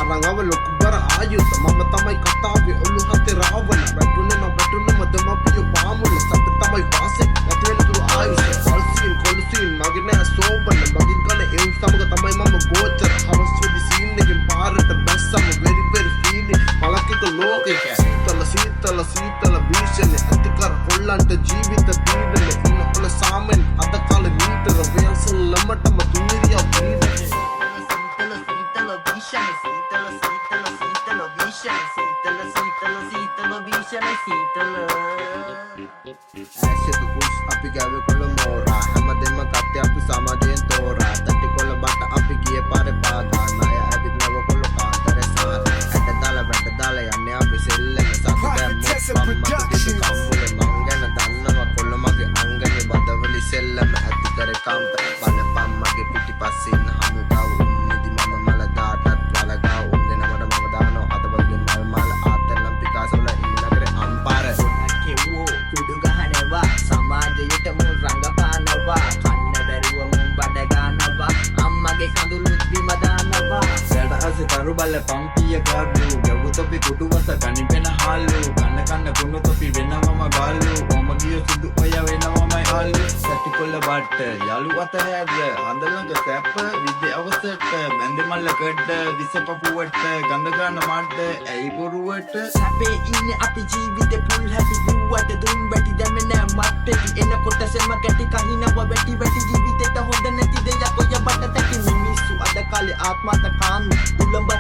අරංගව ලොකු බර ආයුධ මම තමයි කතාවේ ඔලු හතේ රාවණ වැටුනේ මදම පිය බාමුල සත තමයි වාසේ නැතිවෙන තුරු ආයුෂ කොල්සින් මගේ නෑ සෝබන මගින් කන එවුන් සමග තමයි මම ගෝචර හවස් වෙදි සීන් එකෙන් පාරට බැස්සම very very feeling මලකික ලෝකේ සීතල භීෂණ ඇතිකර කොල්ලන්ට ජීවිත පීඩන ඉන්න ඔල සාමෙන් අද කාලේ මීටර වේල්සල් ළමටම තුනිරිය පීඩන සීතල භීෂණ ඇසිත කුස් අපි ගාවේ කොළ මෝරා හැමදෙම කත්තේ අපි සමාජයෙන් තෝරා තටි කොළ බට අපි ගියේ පාරේ පාදා ණය ඇවිත් නව කොළ කාතරේ සාර ඇට දාලා යන්නේ අපි සෙල්ලෙම සතුටෙන් කම්මුලේ මංගන දන්නවා කොළ මගේ අංගනේ බදවලි සෙල්ලම ඇති කර කම්ප බලපම් මගේ පිටිපස්සේ ඉන්න හමුදාව උන්නේදි මම මල දාටත් වලගා උන්නේ නමඩ මම දානවා අතබල්ගෙන් මල් ආතල්නම් පිකාසොල ඉන්න නගරේ අම්පාර කෙවෝ කුඩු ගහනවා සමාජයට මුල් රංගපානවා කන්න බැරුව මුන් බඩ ගන්නවා අම්මගේ කඳුළුත් බිම දානවා සැඩහසේ තරු බල පම්පිය කාඩු ගවුතොපි කුඩුවස කනිපෙන හාලු කන්න කුණු තොපි වෙනවම ගාලු ඔම ගිය සුදු ඔය වෙනවමයි හාලු සැටි කොල්ල බට්ට යාළු අතර ඇද හඳලඟ සැප විද්‍ය අවසට බැඳ මල්ල කඩ විසපපුවට ගඳ ගන්න මඩ ඇයි බොරුවට සැපේ ඉන්නේ අපි ජීවිතේ පුල් හැපි දුවට දුම් බැටි දැමෙන මත්තේ එනකොට සෙම කැටි කහිනව වැටි ජීවිතේට හොඳ නැති දෙයක් ඔය බට තැටි මිනිස්සු අද කාලේ ආත්මත කාමි උලඹ